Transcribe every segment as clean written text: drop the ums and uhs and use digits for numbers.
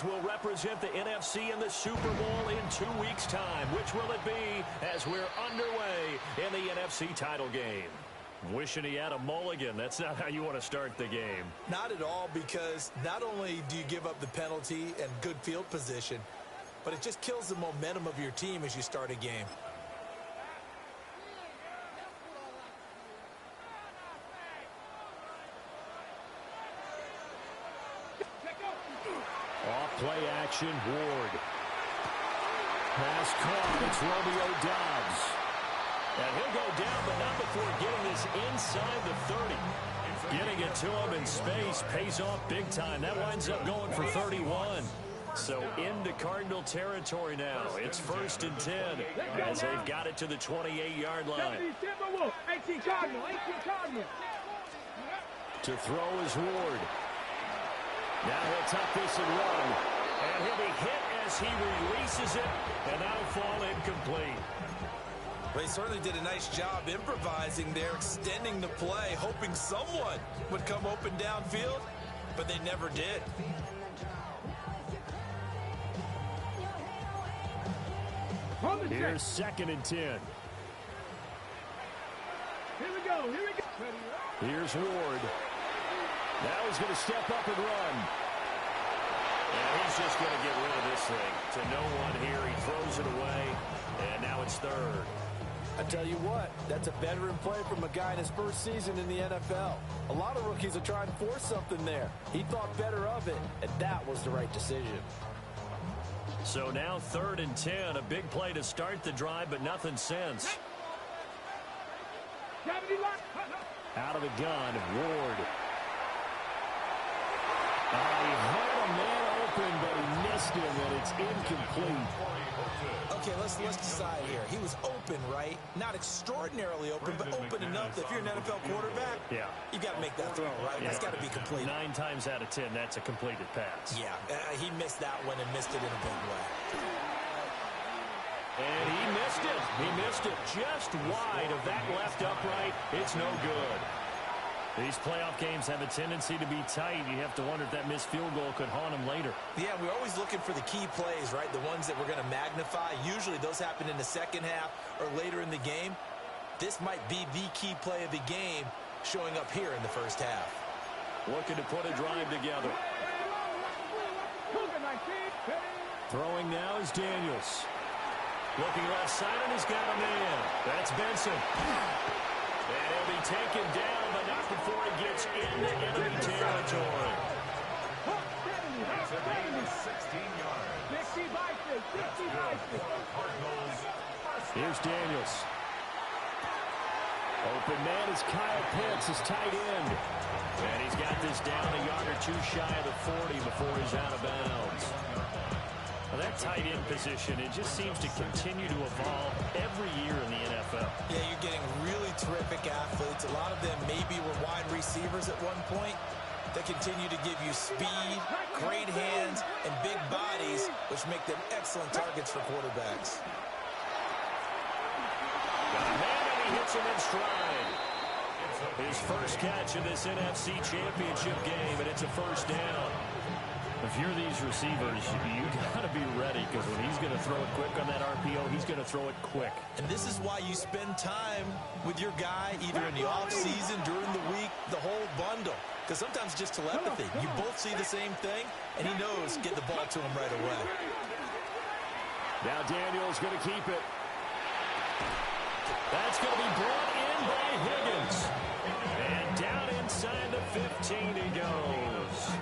will represent the NFC in the Super Bowl in 2 weeks' time. Which will it be as we're underway in the NFC title game? Wishing he had a mulligan. That's not how you want to start the game. Not at all, because not only do you give up the penalty and good field position, but it just kills the momentum of your team as you start a game. Play action, Ward. Pass caught. It's Romeo Doubs. And he'll go down, but not before getting this inside the 30. Getting it to him in space pays off big time. That winds up going for 31. So into Cardinal territory now. It's 1st and 10 as they've got it to the 28-yard line. To throw is Ward. Now he'll tuck this and run. And he'll be hit as he releases it. And that'll fall incomplete. They certainly did a nice job improvising there, extending the play, hoping someone would come open downfield, but they never did. Here's 2nd and 10. Here we go. Here's Ward. Now he's going to step up and run. And he's just going to get rid of this thing. To no one here. He throws it away. And now it's 3rd. I tell you what, that's a veteran play from a guy in his first season in the NFL. A lot of rookies will try and force something there. He thought better of it, and that was the right decision. So now 3rd and 10. A big play to start the drive, but nothing since. Out of the gun, Ward. He had a man open, but he missed him, and it's incomplete. Okay, let's decide here. He was open, right? Not extraordinarily open, but open enough that if you're an NFL quarterback, you got to make that throw, right? That's got to be complete. 9 times out of 10, that's a completed pass. Yeah, he missed that one and missed it in a big way. And he missed it. He missed it just wide of that left upright. It's no good. These playoff games have a tendency to be tight. You have to wonder if that missed field goal could haunt them later. Yeah, we're always looking for the key plays, right? The ones that we're going to magnify. Usually those happen in the second half or later in the game. This might be the key play of the game showing up here in the first half. Looking to put a drive together. Throwing now is Daniels. Looking left side, and he's got a man. That's Benson. And he'll be taken down, but not before he gets into enemy territory. Here's Daniels. Open man is Kyle Pitts, his tight end. And he's got this down a yard or 2 shy of the 40 before he's out of bounds. Well, that tight end position, it just seems to continue to evolve every year in the NFL. Yeah, you're getting really terrific athletes. A lot of them maybe were wide receivers at one point. They continue to give you speed, great hands, and big bodies, which make them excellent targets for quarterbacks. Got a man, and he hits him in stride. His first catch in this NFC Championship game, and it's a first down. If you're these receivers, you got to be ready, because when he's going to throw it quick on that RPO, he's going to throw it quick. And this is why you spend time with your guy, either in the offseason, during the week, the whole bundle. Because sometimes it's just telepathy. You both see the same thing, and he knows get the ball to him right away. Now Daniel's going to keep it. That's going to be brought in by Higgins. And down inside the 15 he goes.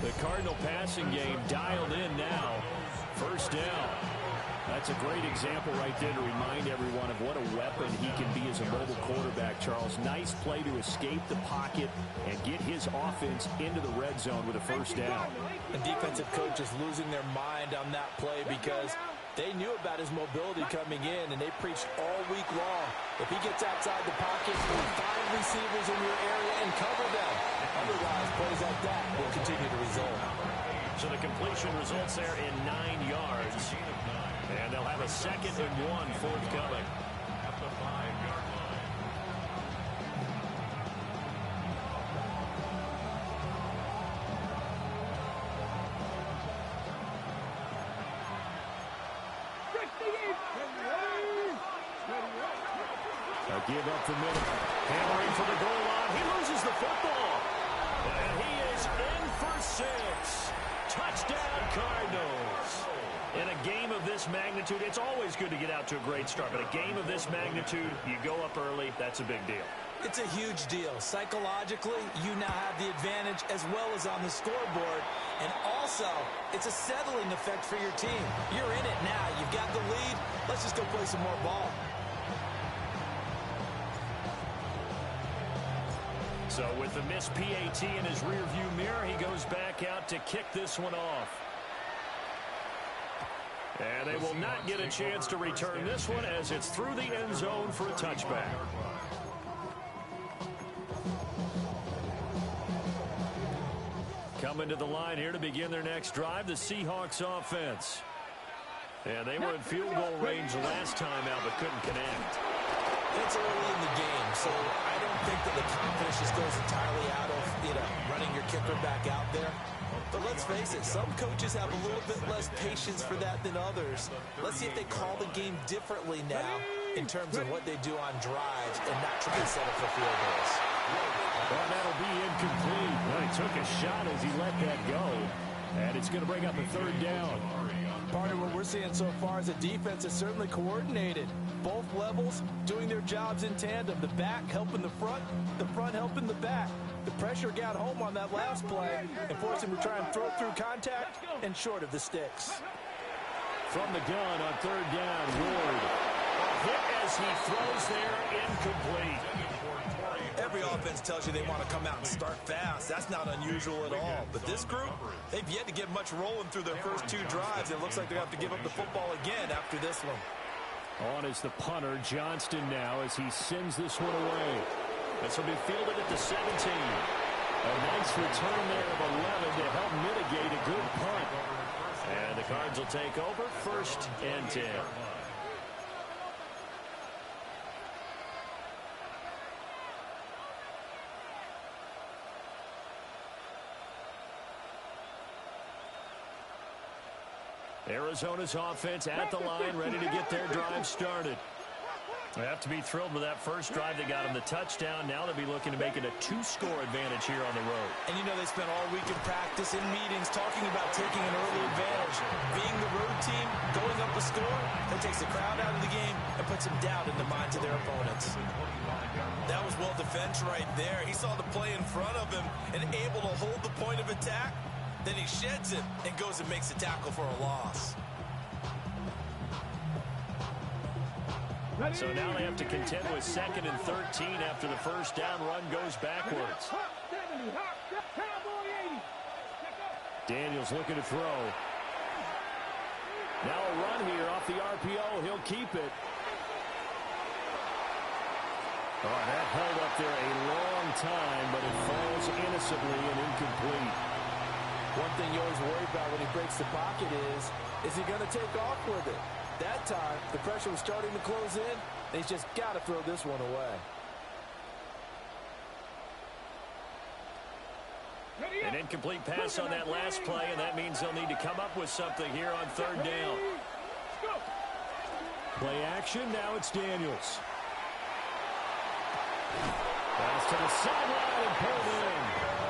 The Cardinal passing game dialed in now. First down. That's a great example right there to remind everyone of what a weapon he can be as a mobile quarterback, Charles. Nice play to escape the pocket and get his offense into the red zone with a first down. The defensive coach is losing their mind on that play because they knew about his mobility coming in, and they preached all week long. If he gets outside the pocket, find receivers in your area and cover them. Otherwise, plays like that will continue to result. So the completion results there in 9 yards. And they'll have a 2nd and 1 forthcoming. At the 5-yard line. give up the middle. Hammering for the goal line. He loses the football. And he is in for 6. Touchdown, Cardinals. In a game of this magnitude, it's always good to get out to a great start. But a game of this magnitude, you go up early, that's a big deal. It's a huge deal. Psychologically, you now have the advantage as well as on the scoreboard. And also, it's a settling effect for your team. You're in it now. You've got the lead. Let's just go play some more ball. So with the missed PAT in his rearview mirror, he goes back out to kick this one off. And they will not get a chance to return this one as it's through the end zone for a touchback. Coming to the line here to begin their next drive, the Seahawks offense. And they were in field goal range last time out but couldn't connect. It's early in the game, so I don't think that the confidence just goes entirely out of, running your kicker back out there. But let's face it, some coaches have a little bit less patience for that than others. Let's see if they call the game differently now in terms of what they do on drives and not try to settle for field goals. Well, that'll be incomplete. Well, he took a shot as he let that go. And it's going to bring up a third down. Part of what we're seeing so far is the defense is certainly coordinated. Both levels doing their jobs in tandem. The back helping the front helping the back. The pressure got home on that last play and forced him to try and throw through contact and short of the sticks. From the gun on third down, Ward. Hit as he throws there, incomplete. Every offense tells you they want to come out and start fast. That's not unusual at all. But this group, they've yet to get much rolling through their first 2 drives. It looks like they're going to have to give up the football again after this one. On is the punter, Johnston now, as he sends this one away. This will be fielded at the 17. A nice return there of 11 to help mitigate a good punt. And the Cards will take over, 1st and 10. Arizona's offense at the line, ready to get their drive started. They have to be thrilled with that first drive. They got them the touchdown. Now they'll be looking to make it a 2-score advantage here on the road. And they spent all week in practice, in meetings, talking about taking an early advantage. Being the road team, going up a score, that takes the crowd out of the game and puts them down in the minds of their opponents. That was well defense right there. He saw the play in front of him and able to hold the point of attack. Then he sheds it and goes and makes a tackle for a loss. So now they have to contend with 2nd and 13 after the first down run goes backwards. Daniels looking to throw. Now a run here off the RPO. He'll keep it. Oh, that held up there a long time, but it falls innocently and incomplete. One thing you always worry about when he breaks the pocket is he going to take off with it? That time, the pressure was starting to close in. He's just got to throw this one away. An incomplete pass on that last play, and that means they'll need to come up with something here on third down. Play action, now it's Daniels. Pass to the sideline and pulled in.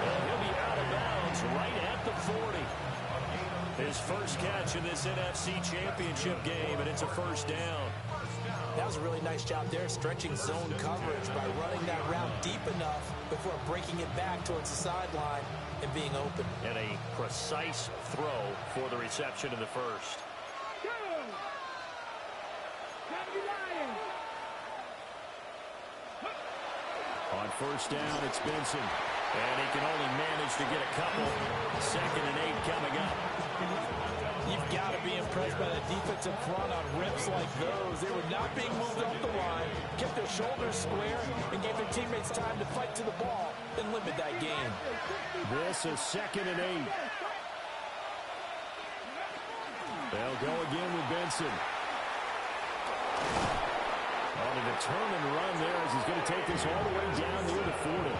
And he'll be out of bounds right at the 40. His first catch in this NFC Championship game, and it's a first down. That was a really nice job there, stretching zone coverage by running that route deep enough before breaking it back towards the sideline and being open. And a precise throw for the reception in the first. On first down, it's Benson. And he can only manage to get a couple. 2nd and 8 coming up. You've got to be impressed by the defensive front on rips like those. They were not being moved off the line, kept their shoulders square, and gave their teammates time to fight to the ball and limit that game. This is 2nd and 8. They'll go again with Benson. On a determined run there as he's going to take this all the way down near the 40.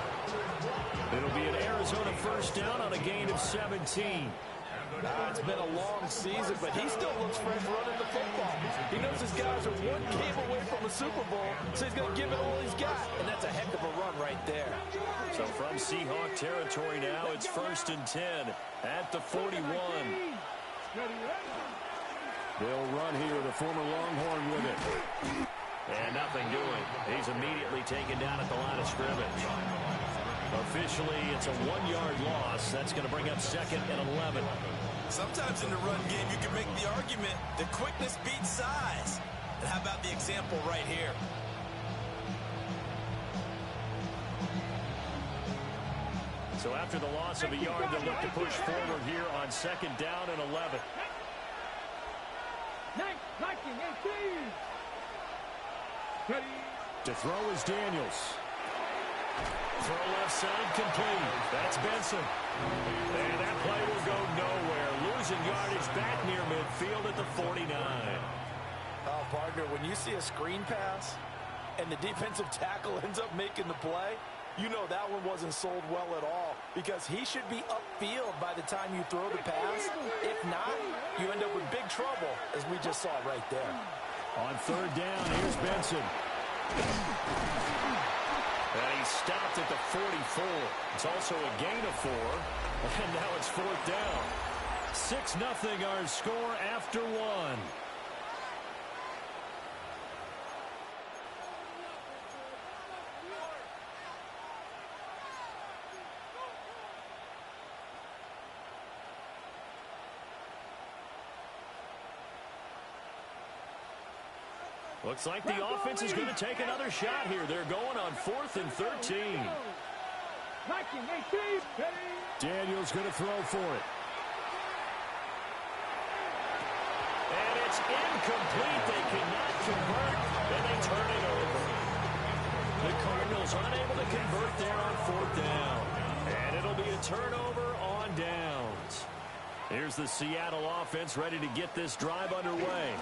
It'll be an Arizona first down on a gain of 17. It's been a long season, but he still looks fresh running the football. He knows his guys are one game away from a Super Bowl, so he's going to give it all he's got, and that's a heck of a run right there. So from Seahawk territory now, it's 1st and 10 at the 41. They'll run here, the former Longhorn with it. And nothing doing. He's immediately taken down at the line of scrimmage. Officially, it's a 1-yard loss. That's going to bring up 2nd and 11. Sometimes in the run game, you can make the argument that quickness beats size. And how about the example right here? So after the loss of a yard, they'll look to push forward here on 2nd down and 11. To throw is Daniels. Throw left side complete. That's Benson. And that play will go nowhere. Losing yardage back near midfield at the 49. Oh, partner, when you see a screen pass and the defensive tackle ends up making the play, you know that one wasn't sold well at all because he should be upfield by the time you throw the pass. If not, you end up with big trouble, as we just saw right there. On 3rd down, here's Benson. And he stopped at the 44. It's also a gain of 4. And now it's 4th down. 6-0 our score after 1. Looks like the offense is going to take another shot here. They're going on 4th and 13. Daniels going to throw for it. And it's incomplete. They cannot convert, and they turn it over. The Cardinals unable to convert there on 4th down. And it'll be a turnover on downs. Here's the Seattle offense ready to get this drive underway.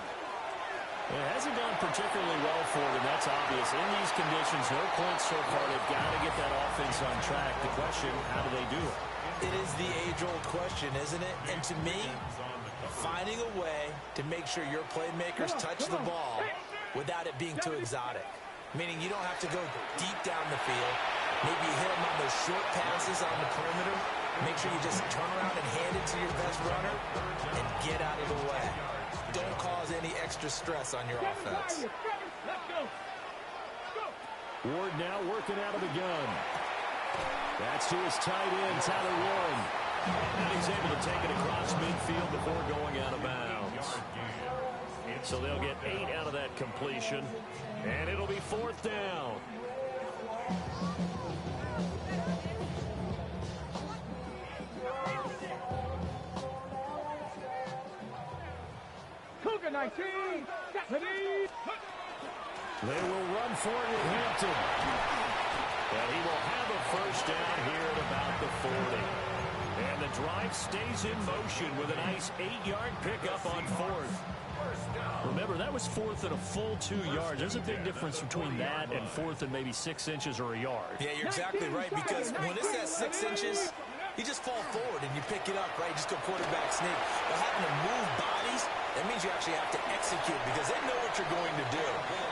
It hasn't gone particularly well for them, that's obvious. In these conditions, no points so far. They've got to get that offense on track. The question, how do they do it? It is the age-old question, isn't it? And to me, finding a way to make sure your playmakers touch the ball without it being too exotic. Meaning you don't have to go deep down the field. Maybe you hit them on those short passes on the perimeter. Make sure you just turn around and hand it to your best runner and get out of the way. Don't cause any extra stress on your offense. Ward now working out of the gun. That's to his tight end, Tyler Warren. And he's able to take it across midfield before going out of bounds. So they'll get 8 out of that completion. And it'll be 4th down. Cougar 19. They will run for it with Hampton. And he will have a 1st down here at about the 40. And the drive stays in motion with a nice 8-yard pickup on 4th. Remember, that was 4th and a full 2 yards. There's a big difference between that and 4th and maybe 6 inches or a yard. Yeah, you're exactly right, because when it's at 6 inches, you just fall forward and you pick it up, right? You just go quarterback sneak. But having to move bodies, that means you actually have to execute because they know what you're going to do.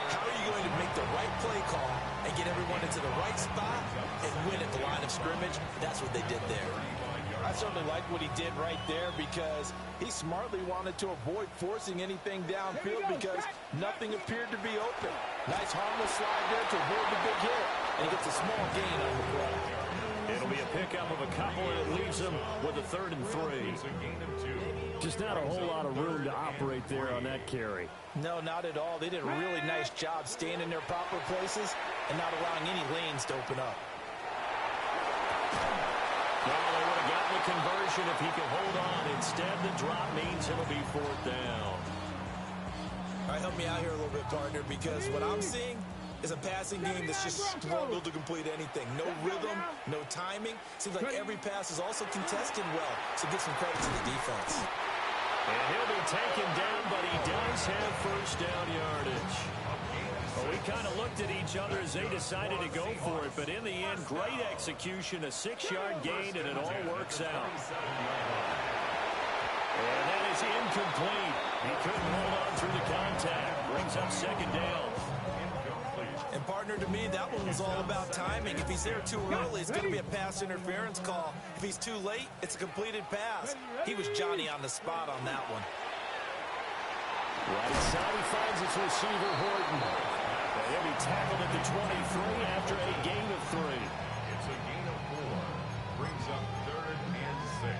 How are you going to make the right play call and get everyone into the right spot and win at the line of scrimmage? That's what they did there. I certainly like what he did right there because he smartly wanted to avoid forcing anything downfield because nothing appeared to be open. Nice harmless slide there to avoid the big hit, and he gets a small gain on the play. It'll be a pickup of a couple, and it leaves them with a 3rd and 3. Just not a whole lot of room to operate there on that carry. No, not at all. They did a really nice job staying in their proper places and not allowing any lanes to open up. Well, they would have gotten the conversion if he could hold on. Instead, the drop means it'll be 4th down. All right, help me out here a little bit, partner, because what I'm seeing is a passing game that's just struggled to complete anything. No rhythm, no timing. Seems like every pass is also contested well, so give some credit to the defense. And he'll be taken down, but he does have 1st down yardage. Well, we kind of looked at each other as they decided to go for it, but in the end, great execution, a 6-yard gain, and it all works out. And that is incomplete. He couldn't hold on through the contact. Brings up second down. And partner, to me, that one was all about timing. If he's there too early, it's going to be a pass interference call. If he's too late, it's a completed pass. He was Johnny on the spot on that one. Right side, he finds his receiver, Horton. And he'll be tackled at the 23 after a gain of 3. It's a gain of 4. Brings up 3rd and 6.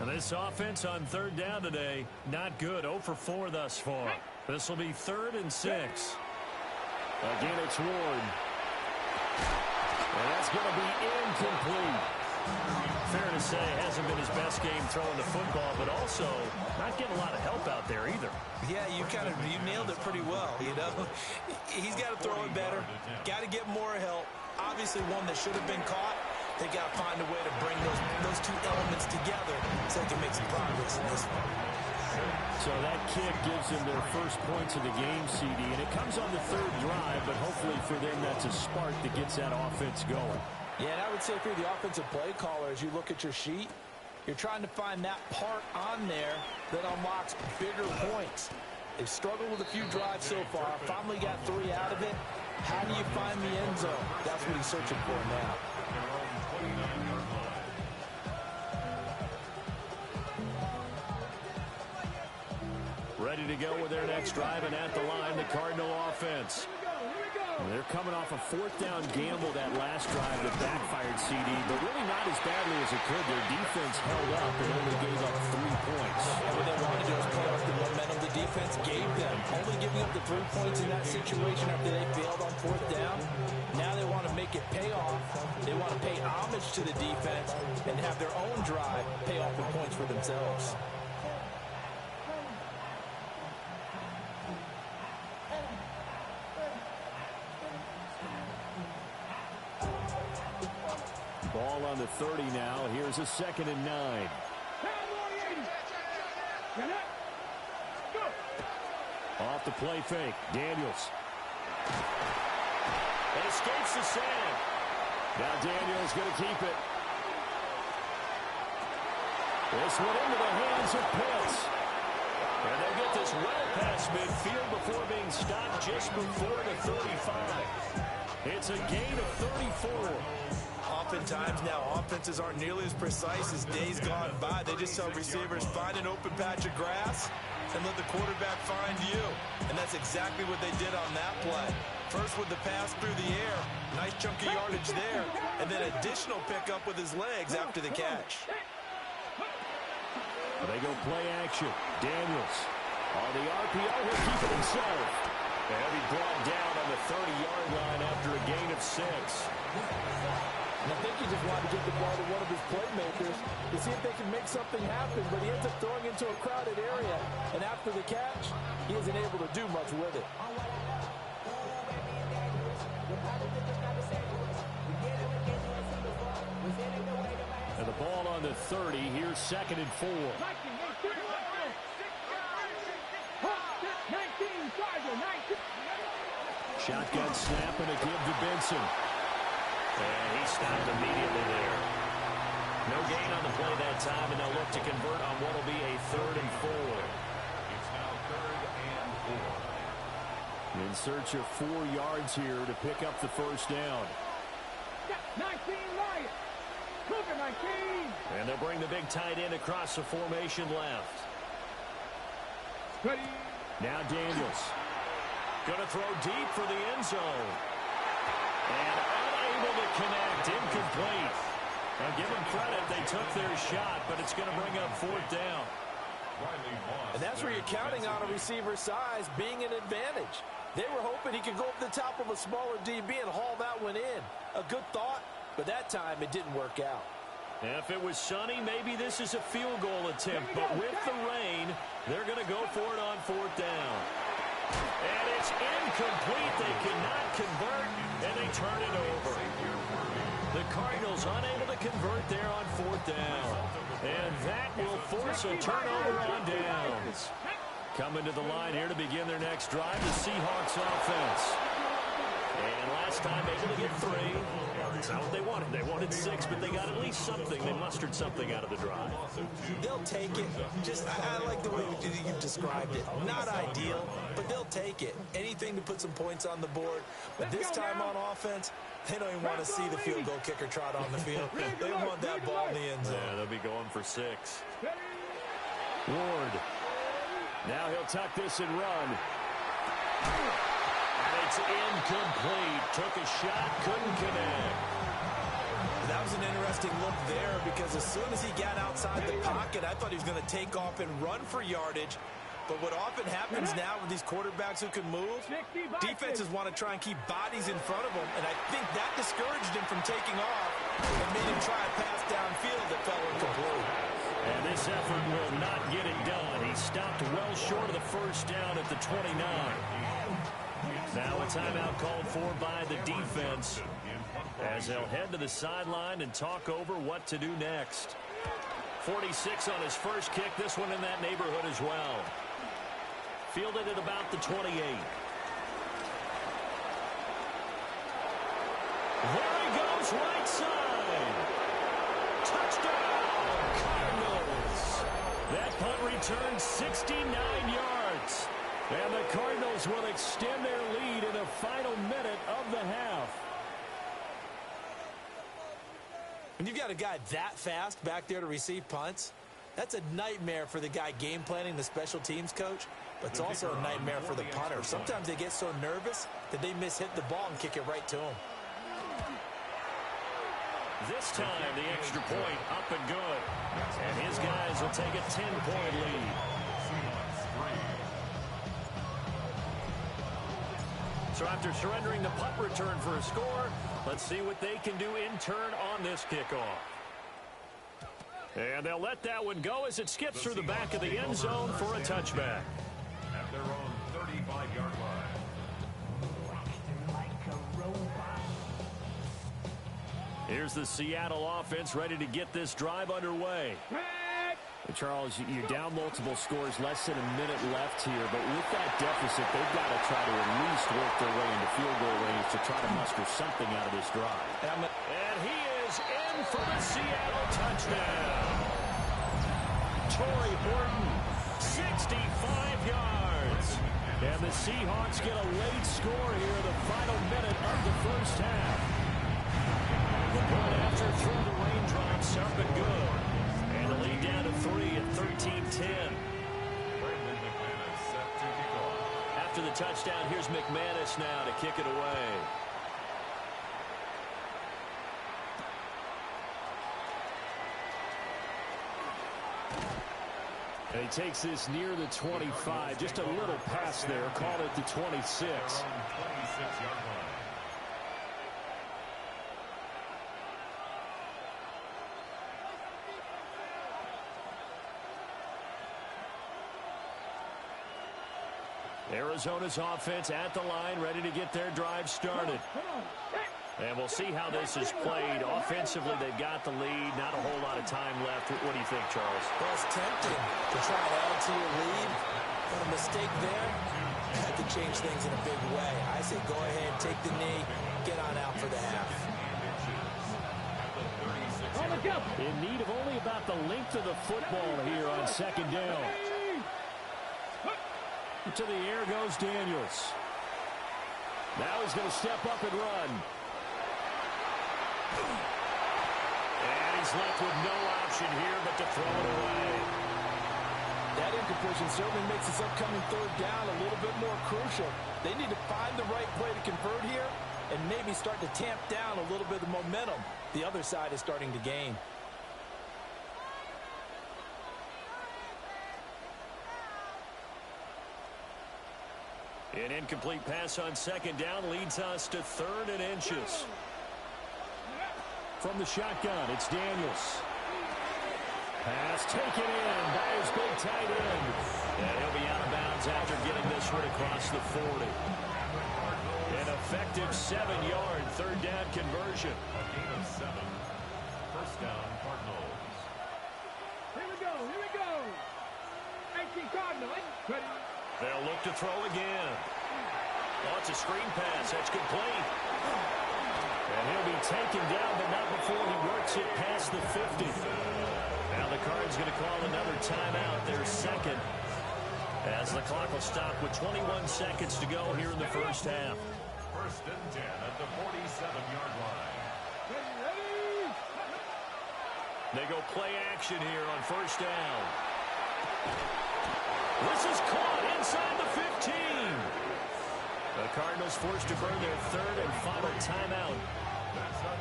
And this offense on 3rd down today, not good. 0 for 4 thus far. This will be 3rd and 6. Again, it's Ward. And that's going to be incomplete. Fair to say, hasn't been his best game throwing the football, but also not getting a lot of help out there either. Yeah, you nailed it pretty well, you know. He's got to throw it better. Got to get more help. Obviously one that should have been caught. They got to find a way to bring those two elements together so they can make some progress in this one. So that kick gives them their first points of the game, CD, and it comes on the 3rd drive, but hopefully for them that's a spark that gets that offense going. Yeah, and I would say if you're the offensive play caller, as you look at your sheet, you're trying to find that part on there that unlocks bigger points. They've struggled with a few drives so far, finally got 3 out of it. How do you find the end zone? That's what he's searching for now. Ready to go with their next drive, and at the line, the Cardinal offense. They're coming off a 4th down gamble that last drive that backfired, CD, but really not as badly as it could. Their defense held up and only gave up 3 points. And what they wanted to do is play off the momentum the defense gave them. Only giving up the 3 points in that situation after they failed on 4th down. Now they want to make it pay off. They want to pay homage to the defense and have their own drive pay off the points for themselves. Ball on the 30 now. Here's a 2nd and 9. Off the play fake. Daniels. And escapes the sand. Now Daniels going to keep it. This went into the hands of Pitts. And they'll get this well past midfield before being stopped just before the 35. It's a gain of 34. Oftentimes now, offenses aren't nearly as precise as days gone by. They just tell receivers, find an open patch of grass and let the quarterback find you. And that's exactly what they did on that play. First with the pass through the air, nice chunky yardage there, and then additional pickup with his legs after the catch. They go play action. Daniels on the RPO, he'll keep it himself. And he brought down on the 30-yard line after a gain of 6. And I think he just wanted to get the ball to one of his playmakers to see if they can make something happen, but he ends up throwing into a crowded area, and after the catch, he isn't able to do much with it. And the ball on the 30. Here's 2nd and 4. Shotgun snap and a give to Benson. And he stopped immediately there. No gain on the play that time, and they'll look to convert on what will be a 3rd and 4. It's now 3rd and 4. In search of 4 yards here to pick up the first down. 19 right. Cougar 19. And they'll bring the big tight end across the formation left. Ready. Now Daniels. Going to throw deep for the end zone. And unable to connect. Incomplete. Now give them credit. They took their shot, but it's going to bring up 4th down. And that's where you're counting on a receiver's size being an advantage. They were hoping he could go up the top of a smaller DB and haul that one in. A good thought, but that time it didn't work out. And if it was sunny, maybe this is a field goal attempt. But with the rain, they're going to go for it on 4th down. And it's incomplete. They cannot convert, and they turn it over. The Cardinals unable to convert there on 4th down. And that will force a turnover on downs. Coming to the line here to begin their next drive, the Seahawks offense. And And last time able to get 3. That's not what they wanted. They wanted 6, but they got at least something. They mustered something out of the drive. They'll take it. I like the way you described it. Not ideal, but they'll take it. Anything to put some points on the board. But this time on offense, they don't even want to see the field goal kicker trot on the field. They want that ball in the end zone. Yeah, they'll be going for 6. Ward. Now he'll tuck this and run. And it's incomplete. Took a shot, couldn't connect. That was an interesting look there because as soon as he got outside the pocket, I thought he was going to take off and run for yardage. But what often happens now with these quarterbacks who can move, defenses want to try and keep bodies in front of them, and I think that discouraged him from taking off and made him try a pass downfield that fell incomplete. And this effort will not get it done. He stopped well short of the first down at the 29. Now a timeout called for by the defense as they'll head to the sideline and talk over what to do next. 46 on his first kick. This one in that neighborhood as well. Fielded at about the 28. There he goes, right side. Touchdown, Cardinals. That punt returned 69 yards. And the Cardinals will extend their lead in the final minute of the half. When you've got a guy that fast back there to receive punts, that's a nightmare for the guy game planning, the special teams coach, but it's also a nightmare for the punter. Sometimes they get so nervous that they mishit the ball and kick it right to him. This time, the extra point up and good. And his guys will take a 10-point lead. So after surrendering the punt return for a score, let's see what they can do in turn on this kickoff. And they'll let that one go as it skips through the back of the end zone for a touchback. At their own 35-yard line. Here's the Seattle offense ready to get this drive underway. Charles, you're down multiple scores, less than a minute left here, but with that deficit, they've got to try to at least work their way into field goal range to try to muster something out of this drive. And he is in for the Seattle touchdown. Torrey Horton, 65 yards. And the Seahawks get a late score here in the final minute of the first half. The point after through the raindrops up and good. And the lead down to 3 at 13-10. After the touchdown, here's McManus now to kick it away. And he takes this near the 25. Just a little pass there. Call it the 26. Arizona's offense at the line, ready to get their drive started. And we'll see how this is played. Offensively, they've got the lead. Not a whole lot of time left. What do you think, Charles? Well, it's tempting to try to add to your lead, but a mistake there, that could change things in a big way. I say go ahead, take the knee, get on out for the half. In need of only about the length of the football here on second down. To the air goes Daniels. Now he's going to step up and run. And he's left with no option here but to throw it away. That incompletion certainly makes this upcoming third down a little bit more crucial. They need to find the right play to convert here and maybe start to tamp down a little bit of momentum the other side is starting to gain. An incomplete pass on second down leads us to 3rd and inches. From the shotgun, it's Daniels. Pass taken in by his big tight end. And he'll be out of bounds after getting this one across the 40. An effective 7-yard third down conversion. A gain of 7. First down, Cardinals. Here we go, here we go. 18 Cardinals, ready. They'll look to throw again. Oh, it's a screen pass. That's complete. And he'll be taken down, but not before he works it past the 50. Now the Cards going to call another timeout, their second, as the clock will stop with 21 seconds to go here in the first half. First and 10 at the 47-yard line. They go play action here on first down. This is caught inside the 15. The Cardinals forced to burn their third and final timeout.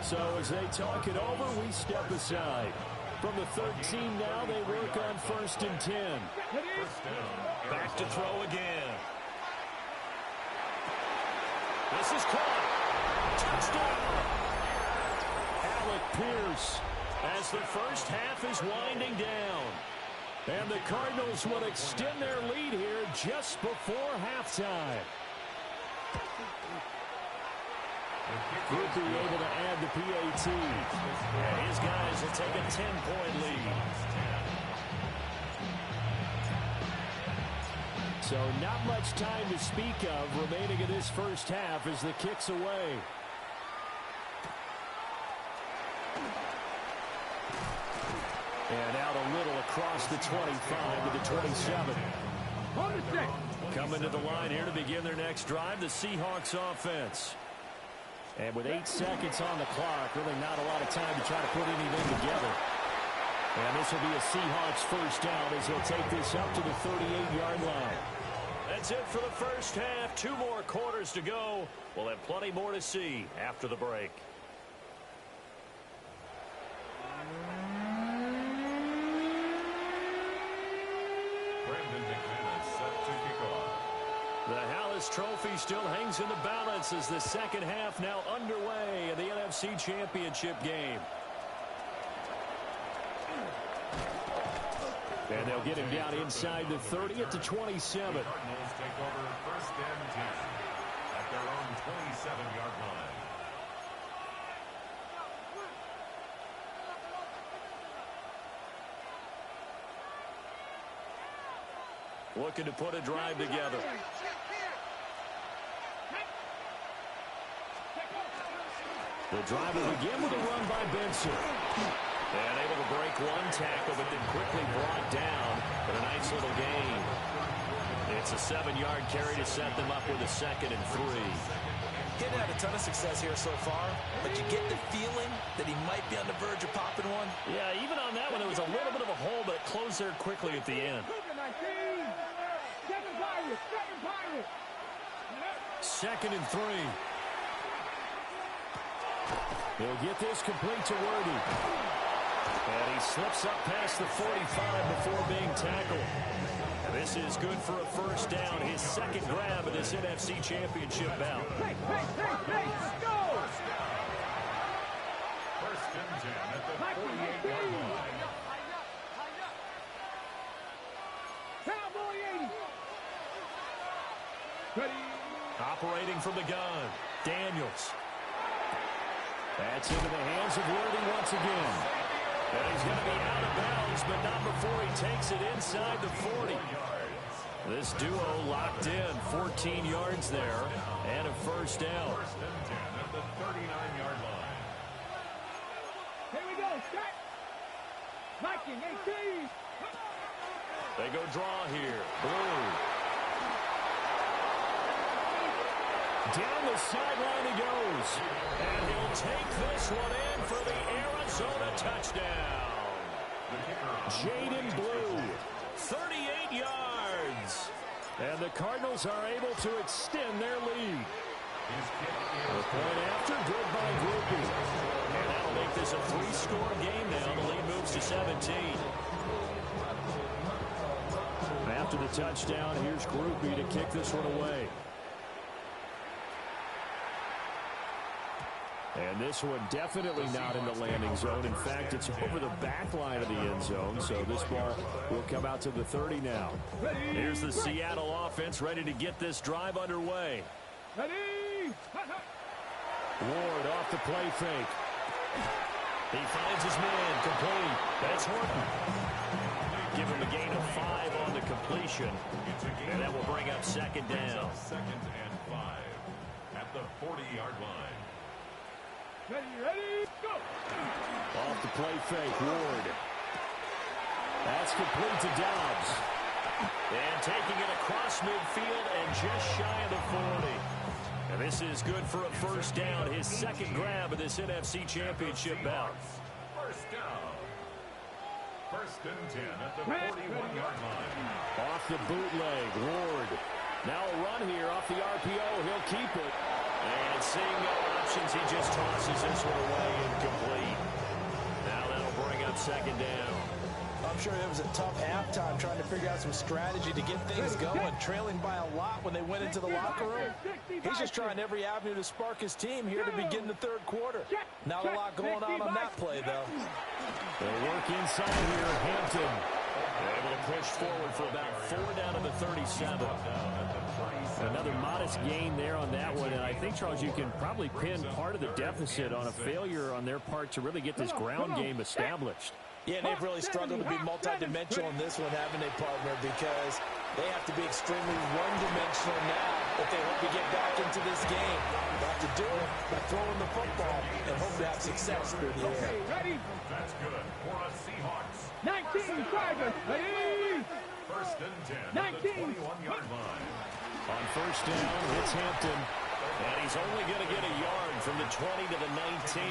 So as they talk it over, we step aside. From the 13 now, they work on first and 10. Back to throw again. This is caught. Touchdown! Alec Pierce, as the first half is winding down. And the Cardinals will extend their lead here just before halftime. Grupe able to add the PAT. And his guys will take a 10-point lead. So not much time to speak of remaining in this first half as the kick's away. And out a little across the 25 to the 27. Coming to the line here to begin their next drive, the Seahawks offense. And with 8 seconds on the clock, really not a lot of time to try to put anything together. And this will be a Seahawks first down as they'll take this up to the 38-yard line. That's it for the first half. 2 more quarters to go. We'll have plenty more to see after the break. Brandon McManus set to kick off. The Hallis Trophy still hangs in the balance as the second half now underway in the NFC Championship game. And they'll get him down inside the 30 at the 27. The Cardinals take over first and 10 at their own 27-yard line. Looking to put a drive together. The drive will begin with a run by Benson. And able to break one tackle, but then quickly brought down. But a nice little gain. It's a 7-yard carry to set them up with a 2nd and 3. Getting had a ton of success here so far, but you get the feeling that he might be on the verge of popping one. Yeah, even on that one, there was a little bit of a hole, but it closed there quickly at the end. 2nd and 3. He'll get this complete to Worthy. And he slips up past the 45 before being tackled. And this is good for a first down, his second grab of this NFC Championship bout. First and 10 at the 48-yard line. Operating from the gun, Daniels. That's into the hands of Worthy once again. And he's going to be out of bounds, but not before he takes it inside the 40. This duo locked in, 14 yards there, and a first down. First and 10 at the 39-yard line. Here we go, start. Viking, 18. They go draw here. Blue. Down the sideline he goes. And he'll take this one in for the Arizona touchdown. Jaden Blue, 38 yards. And the Cardinals are able to extend their lead. The point after, good by Grupe. And that'll make this a 3-score game now. The lead moves to 17. After the touchdown, here's Grupe to kick this one away. And this one definitely not in the landing zone. In fact, it's over the back line of the end zone. So this ball will come out to the 30 now. Here's the Seattle offense ready to get this drive underway. Ward off the play fake. He finds his man complete. That's Horton. Give him a gain of 5 on the completion. And that will bring up second down. Second and 5. the 40-yard line. Ready, go! Off the play fake, Ward. That's complete to Dobbs. And taking it across midfield and just shy of the 40. And this is good for a first down, his second grab of this NFC Championship bout. First down. First and 10 at the 41-yard line. Off the bootleg, Ward. Now a run here off the RPO. He'll keep it. And seeing no options, he just tosses this one away incomplete. Now that'll bring up second down. I'm sure it was a tough halftime trying to figure out some strategy to get things going, trailing by a lot when they went into the locker room. He's just trying every avenue to spark his team here to begin the third quarter. Not a lot going on that play, though. They'll work inside here. Hampton able to push forward for about 4 down to the 37. Another modest gain there on that one, and I think, Charles, you can probably pin part of the deficit on a failure on their part to really get this ground game established. Yeah, and they've really struggled to be multidimensional in this one, haven't they, partner? Because they have to be extremely one-dimensional now if they hope to get back into this game. They have to do it by throwing the football and hope to have success through the air. Ready? That's good for a Seahawks. 19, Tigers. Ready? First and 10 at the 21-yard line. On first down, it's Hampton. And he's only going to get a yard from the 20 to the 19.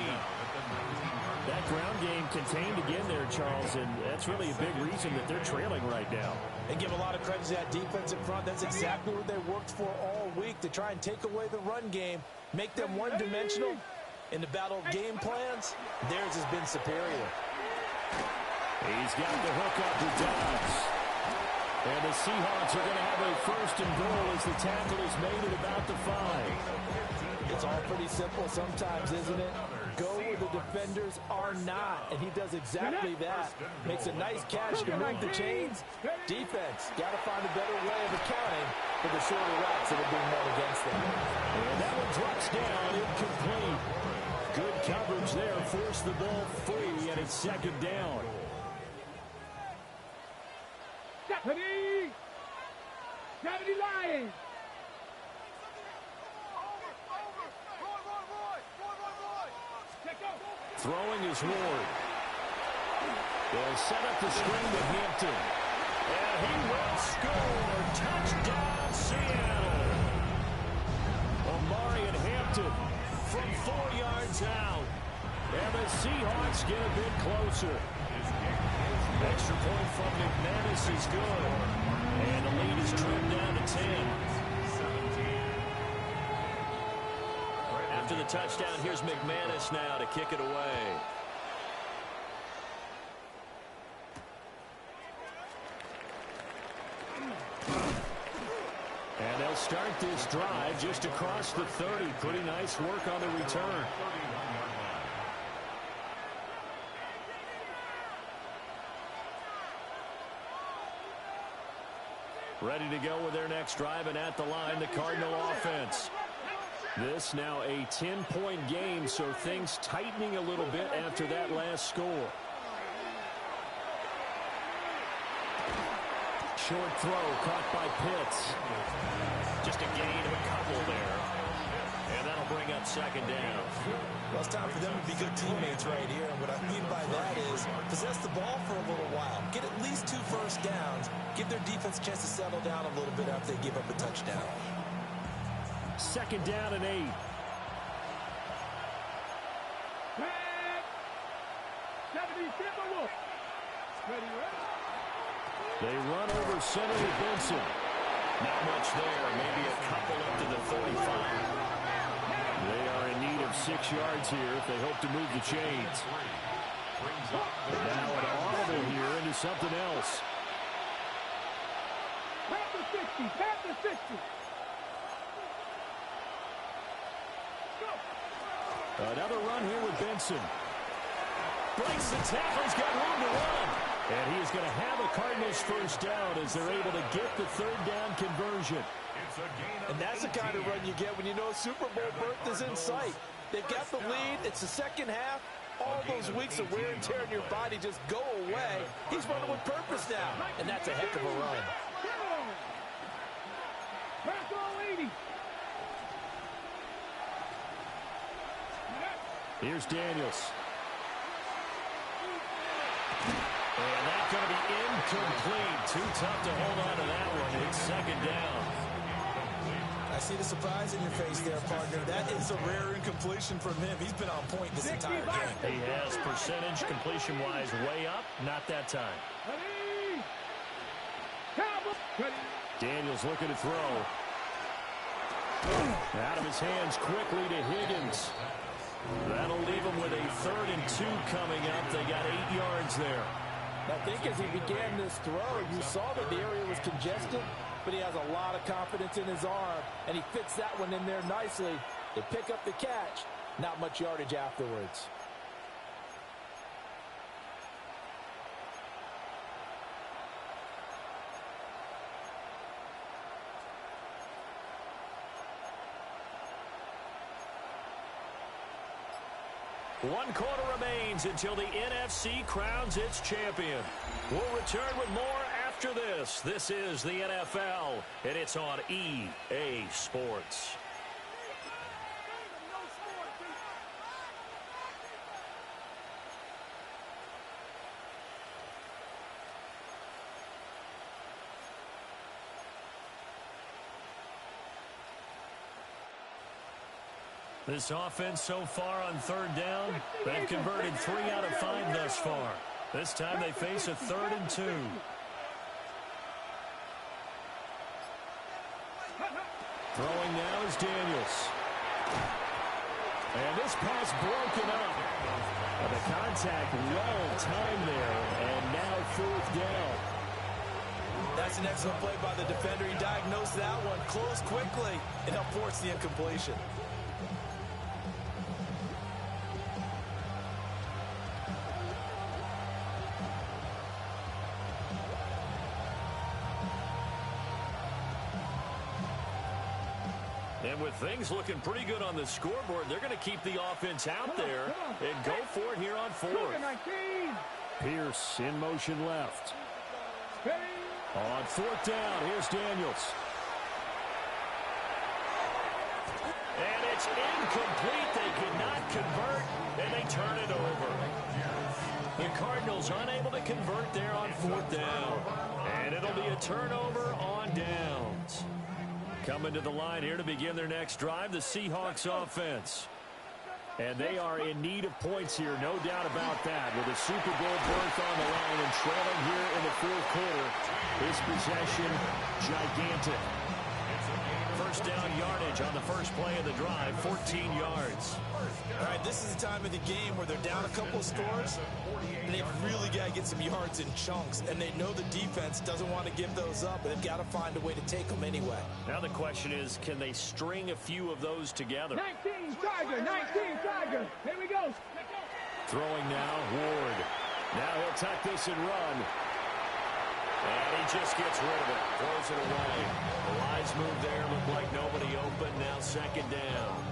That ground game contained again there, Charles, and that's really a big reason that they're trailing right now. And give a lot of credit to that defense in front. That's exactly what they worked for all week, to try and take away the run game, make them one-dimensional. In the battle of game plans, theirs has been superior. He's got the hook up to Dobbs. And the Seahawks are going to have a first and goal as the tackle is made at about the 5. It's all pretty simple sometimes, isn't it? Go where the defenders are not, and he does exactly that. Makes a nice catch to move the chains. Defense, got to find a better way of accounting for the shorter routes that are being run against them. And that one drops down, incomplete. Good coverage there, forced the ball free, and it's second down. Ready? 70 Lions. Throwing is Ward. They'll set up the screen to Hampton. And he will score. Touchdown, Seattle. Omarion Hampton From 4 yards out. and the Seahawks get a bit closer. Extra point from McManus is good. And the lead is trimmed down to 10. After the touchdown, here's McManus now to kick it away. And they'll start this drive just across the 30. Pretty nice work on the return. Ready to go with their next drive, and at the line, the Cardinal offense. This now a 10-point game, so things tightening a little bit after that last score. Short throw caught by Pitts. Just a gain of a couple there. And that'll bring up second down. Well, it's time for them to be good teammates right here. And what I mean by that is possess the ball for a little while. Get at least 2 first downs. Give their defense a chance to settle down a little bit after they give up a touchdown. Second down and 8. They run over center to Benson. Not much there. Maybe a couple up to the 35. They are in need of 6 yards here if they hope to move the chains. Now an audible here into something else. Past the 60, past the 60. Another run here with Benson. Breaks the tackle. He's got room to run. And he is going to have a Cardinals first down as they're able to get the third down conversion. And that's the kind of run you get when you know Super Bowl berth is in sight. They've got the lead. It's the second half. All those weeks of wear and tear in your body just go away. He's running with purpose now. And that's a heck of a run. Here's Daniels. And that's going to be incomplete. Too tough to hold on to that one. It's second down. I see the surprise in your face there, partner. That is a rare incompletion from him. He's been on point this entire game. He has percentage completion-wise way up. Not that time. Daniels looking to throw. Out of his hands quickly to Higgins. That'll leave him with a 3rd and 2 coming up. They got 8 yards there. I think as he began this throw, you saw that the area was congested, but he has a lot of confidence in his arm, and he fits that one in there nicely. They pick up the catch. Not much yardage afterwards. One quarter remains until the NFC crowns its champion. We'll return with more after this. This is the NFL, and it's on EA Sports. This offense so far on 3rd down, they've converted 3 out of 5 thus far. This time they face a 3rd and 2. Throwing now is Daniels. And this pass broken up. And the contact well timed there, and now 4th down. That's an excellent play by the defender. He diagnosed that one, closed quickly, and helped force the incompletion. And with things looking pretty good on the scoreboard, they're going to keep the offense out there and go for it here on 4th. Pierce in motion left. On 4th down, here's Daniels. And it's incomplete. They could not convert, and they turn it over. The Cardinals unable to convert there on 4th down. And it'll be a turnover on downs. Coming to the line here to begin their next drive, the Seahawks offense. And they are in need of points here, no doubt about that. With a Super Bowl berth on the line and trailing here in the 4th quarter, this possession gigantic. First down yardage on the first play of the drive, 14 yards. All right, this is the time of the game where they're down a couple of scores, and they've really got to get some yards in chunks, and they know the defense doesn't want to give those up, but they've got to find a way to take them anyway. Now the question is, can they string a few of those together? 19 Chargers, 19 Chargers. Here we go. Throwing now, Ward. Now he'll tuck this and run. And he just gets rid of it, throws it away. The lines move there, look like nobody open, now 2nd down.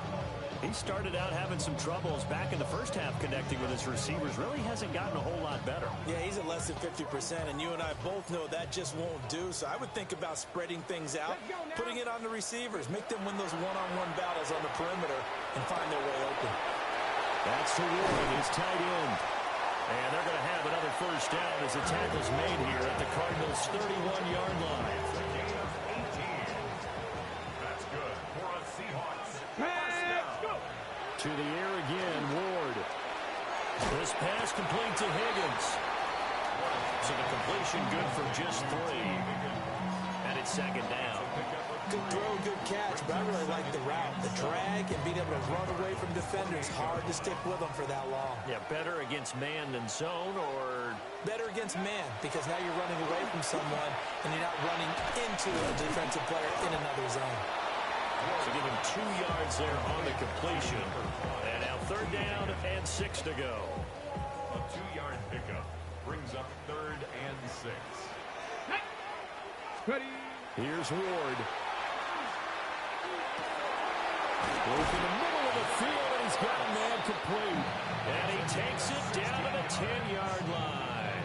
He started out having some troubles back in the first half connecting with his receivers. Really hasn't gotten a whole lot better. Yeah, he's at less than 50%, and you and I both know that just won't do. So I would think about spreading things out, putting it on the receivers, make them win those one-on-one battles on the perimeter and find their way open. That's to Ward, his tight end. And they're going to have another first down as the tackle's made here at the Cardinals' 31-yard line. That's good for a Seahawks. To the air again, Ward. This pass complete to Higgins. So the completion good for just 3. And it's 2nd down. Good throw, good catch, but I really like the route. The drag and being able to run away from defenders. Hard to stick with them for that long. Yeah, better against man than zone, or better against man, because now you're running away from someone and you're not running into a defensive player in another zone. So give him 2 yards there on the completion. And now 3rd down and 6 to go. A 2-yard pickup brings up 3rd and 6. Ready. Here's Ward. Goes in the middle of the field, and he's got a man complete. And he takes it down to the 10-yard line.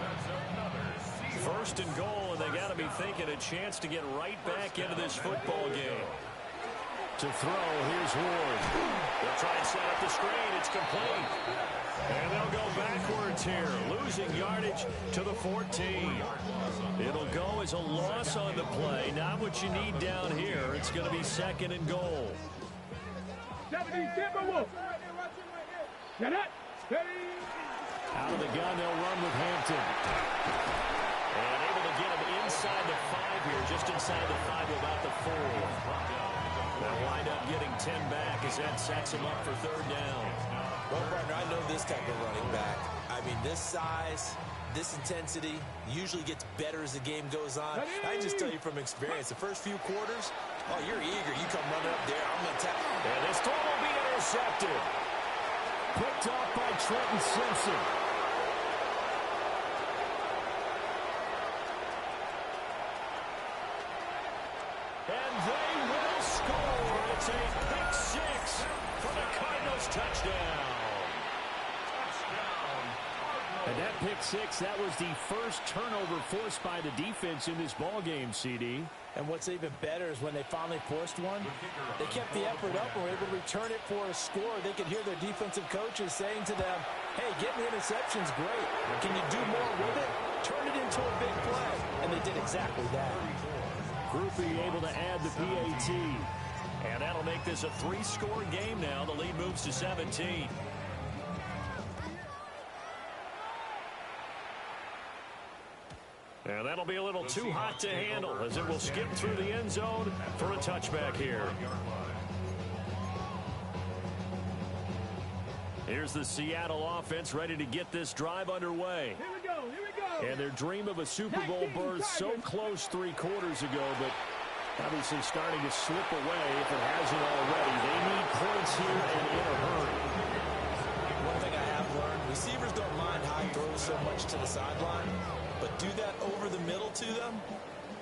1st and goal, and they got to be thinking a chance to get right back into this football game. To throw, here's Ward. They'll try and set up the screen. It's complete. And they'll go backwards here, losing yardage to the 14. It'll go as a loss on the play. Not what you need down here. It's going to be second and goal. 70 Timberwolves. Get it. Steady. Out of the gun, they'll run with Hampton. And able to get him inside the 5 here, just inside the 5, about the 4. They'll wind up getting 10 back as that sets him up for third down. Well, partner, I know this type of running back. I mean, this size, this intensity usually gets better as the game goes on. I can just tell you from experience, the first few quarters, oh, you're eager. You come running up there, I'm going to tap. And this throw will be intercepted. Picked off by Trenton Simpson. And they will score. It's a pick 6 for the Cardinals touchdown. And that pick 6, that was the first turnover forced by the defense in this ballgame, CD. And what's even better is when they finally forced one, they kept the effort up and were able to return it for a score. They could hear their defensive coaches saying to them, hey, getting the interception's great. Can you do more with it? Turn it into a big play. And they did exactly that. Groupie able to add the PAT. And that'll make this a 3-score game now. The lead moves to 17. And that'll be a little too hot to handle as it will skip through the end zone for a touchback here. Here's the Seattle offense ready to get this drive underway. Here we go. Here we go. And their dream of a Super Bowl berth so close 3 quarters ago, but obviously starting to slip away if it hasn't already. They need points here and in a hurry. One thing I have learned, receivers don't mind high throws so much to the sideline, but do that over the middle to them,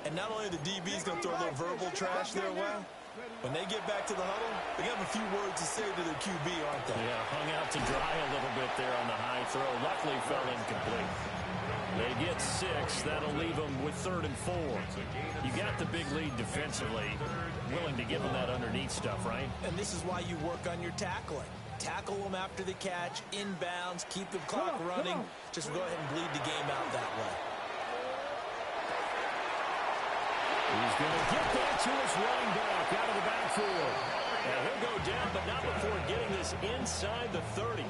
and not only the DB's going to throw a little verbal trash their way, when they get back to the huddle, they have a few words to say to their QB, aren't they? Yeah, hung out to dry a little bit there on the high throw. Luckily fell incomplete. They get 6. That'll leave them with 3rd and 4. You got the big lead defensively. Willing to give them that underneath stuff, right? And this is why you work on your tackling. Tackle them after the catch, inbounds, keep the clock running. Just go ahead and bleed the game out that way. He's going to get that to his running back out of the backfield. And he'll go down, but not before getting this inside the 30.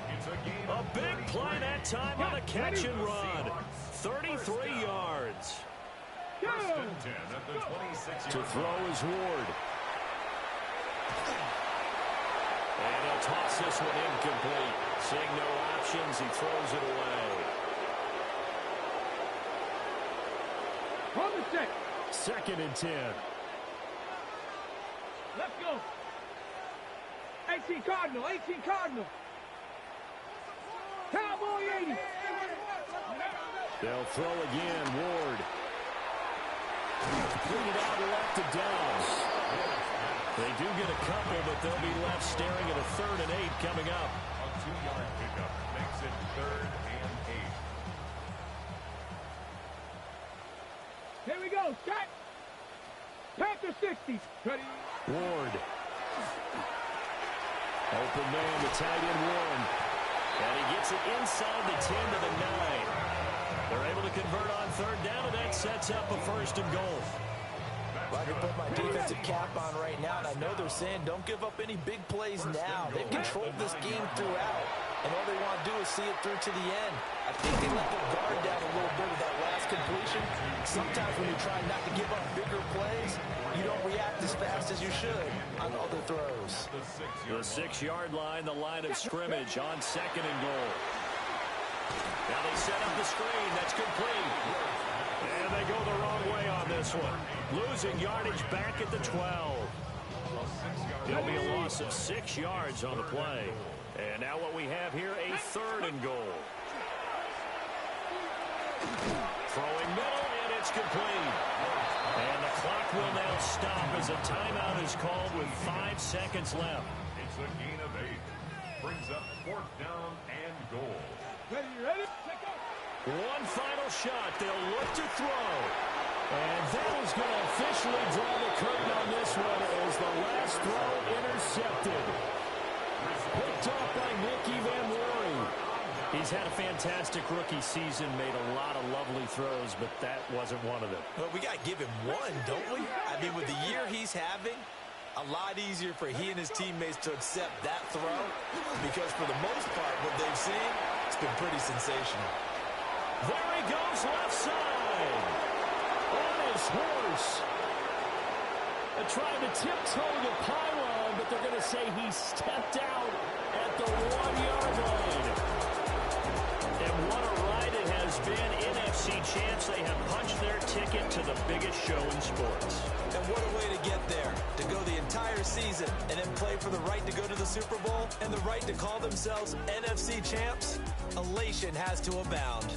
A big play that time on a catch and run. 33 yards. To throw is Ward. And he'll toss this one incomplete. Seeing no options, he throws it away. On the check. 2nd and 10. Let's go. 18 Cardinal. 18 Cardinal. Cowboy 80. They'll throw again. Ward. Completed out left to Downs. They do get a couple, but they'll be left staring at a 3rd and 8 coming up. A 2-yard pickup makes it 3rd and 8. Here we go. Set. Panther 60. Ready. Ward. Open man to tight end Warren. And he gets it inside the 10 to the 9. They're able to convert on 3rd down, and that sets up a 1st and goal. I can put my defensive cap on right now, and I know they're saying don't give up any big plays now. They've controlled this game throughout, and all they want to do is see it through to the end. I think they let their guard down a little bit with that last completion. Sometimes when you're trying not to give up bigger plays, you don't react as fast as you should on other throws. The 6-yard line, the line of scrimmage on 2nd and goal. Now they set up the screen. That's complete. And they go the wrong way on this one. Losing yardage back at the 12. It'll be a loss of 6 yards on the play. And now what we have here, a 3rd and goal. Throwing middle, and it's complete. And the clock will now stop as a timeout is called with 5 seconds left. It's a gain of 8. Brings up 4th down and goal. Ready, ready? Take off. One final shot. They'll look to throw. And that is going to officially draw the curtain on this one as the last throw intercepted. Picked off by Nicky Van Worry. He's had a fantastic rookie season, made a lot of lovely throws, but that wasn't one of them. Well, we got to give him one, don't we? I mean, with the year he's having, a lot easier for he and his teammates to accept that throw because for the most part, what they've seen, it's been pretty sensational. There he goes left side. On his horse. Trying to tiptoe the pylon, but they're going to say he stepped out at the 1-yard line. And what a ride it has been. NFC champs, they have punched their ticket to the biggest show in sports. And what a way to get there, to go the entire season and then play for the right to go to the Super Bowl and the right to call themselves NFC champs. Elation has to abound.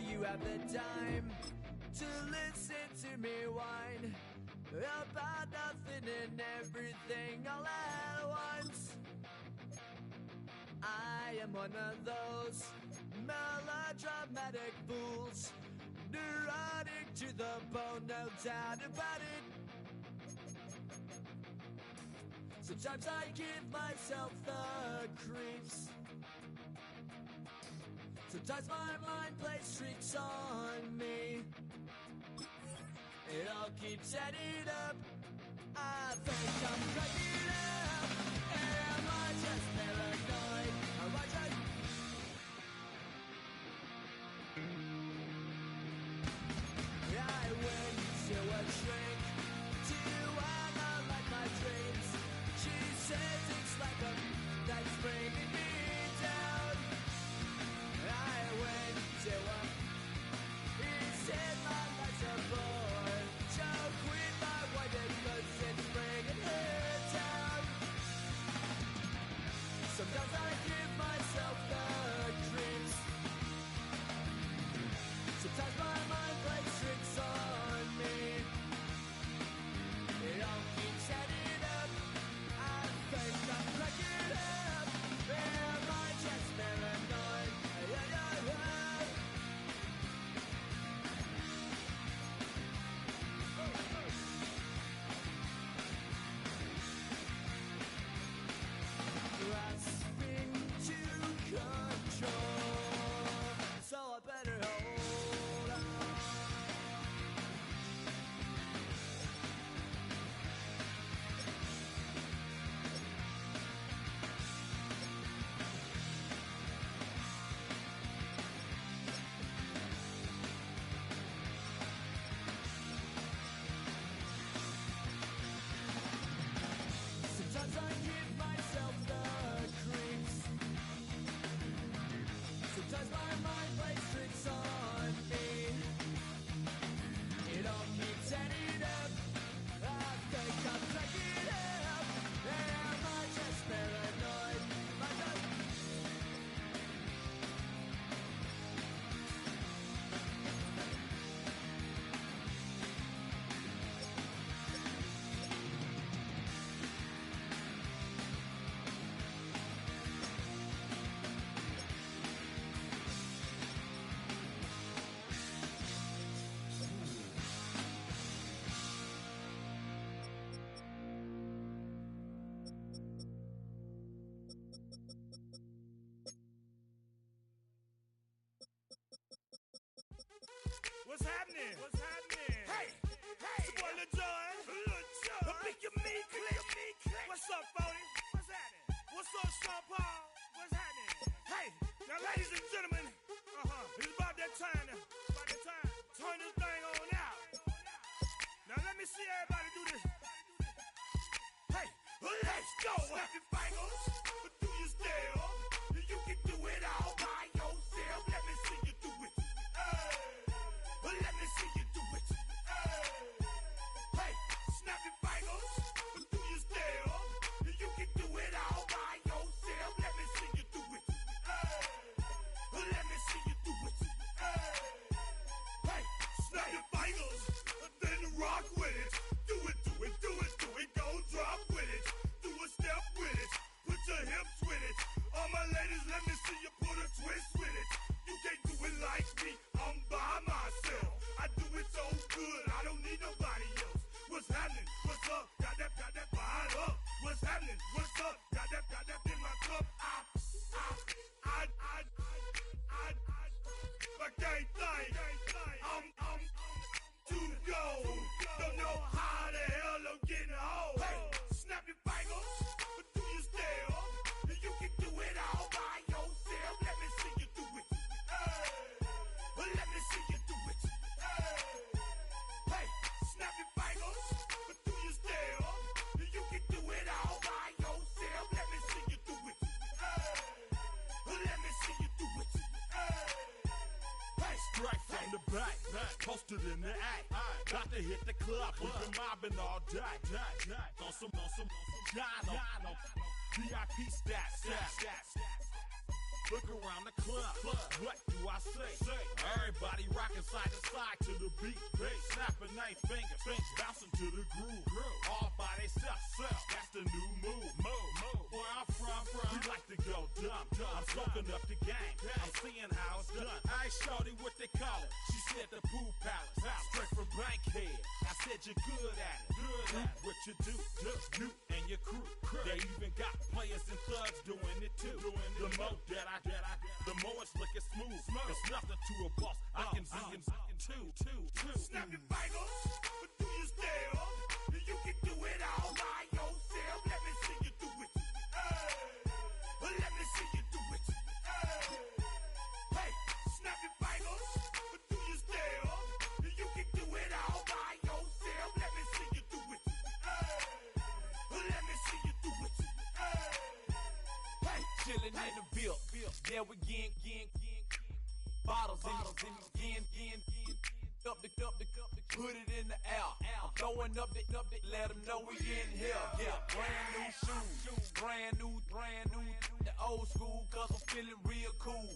You have the time to listen to me whine about nothing and everything all at once. I am one of those melodramatic fools, neurotic to the bone, no doubt about it. Sometimes I give myself the creeps. Sometimes my mind plays tricks on me. It all keeps adding up. I think I'm cracking up. Am I just paranoid? Am I just... I went to a shrink to analyze my dreams. She says it's like a that's bringing me down. I went to a... He said my life's a bore. So quit my wife because it's bringing her down. What's happening? What's happening? Hey, it's your boy Lil Jon. The Pick Your Me Click. What's up, Phony? What's happening? What's up, Sean Paul? What's happening? Hey, now ladies and gentlemen, it's about that time. Turn this thing on out. Now let me see everybody do this. Hey, let's go. Snap your fingers, but do you still? You can do it all by yourself. Let me see you do it. Let me see you do it. Hey, snap your fingers, but do you still? You can do it all by yourself. Let me see you do it. Let me see you do it. Hey, snap your fingers, then rock with it. Do it, go drop with it. Do a step with it, put your hips with it. All my ladies, let me see you put a twist with it. You can't do it like me, I'm by myself. I do it so good, I don't need nobody else. What's happening? What's up? Got that fired up. What's happening? What's up? Got that in my cup. I can't think. I'm to go. Don't know how the hell I'm getting home. Hey, snap your fingers, but do you still? You can do it all by yourself. Let me see you do it. Let me see you do it. Hey, snap your fingers, but do you still? You can do it all by yourself. Let me see you do it. Let me see you do it. Hey, straight from the back, posted in the act. Got to hit the club, we've been mobbing all day. On some Jono, VIP stats. Look around the club, what do I say? Everybody rocking side to side to the beat. Snapping night fingers, bouncing to the groove. All by themselves, that's the new move. Where I'm from, we like to go dumb. I'm soaking up the game, I'm seeing how it's done. I ain't shorty what they call it. She said the Pool Palace, straight from Bankhead. I said you're good at it. What you do, you and your crew. They even got players and thugs doing it too. The more that I the more it's looking smooth. It's nothing to a boss. I can see him two. Snap your fingers, but do you still? You can do it all by yourself. Let me see you do it. Let me see you do it. Hey, snap your fingers, but do you still? You can do it all by yourself. Let me see you do it. Let me see you do it. Hey, chillin' in the bill. Yeah, we getting bottles in again. Up the cup, put it in the air. I'm throwing up the, let them know we in here. Yeah, brand new shoes, brand new. The old school, cause I'm feeling real cool.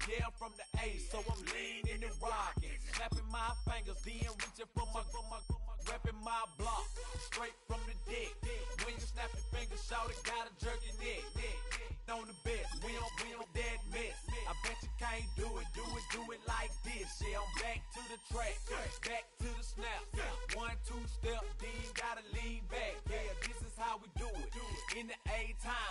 Yeah, I'm from the A, so I'm leaning and rocking. Snapping my fingers, then reaching for my repping my block. Straight from the deck. When you snap your fingers, shout it, gotta jerk your neck. On the best, we don't that mess. I bet you can't do it like this. Yeah, I'm back to the track, back to the snap. 1, 2 step, then gotta lean back. Yeah, this is how we do it. In the A time,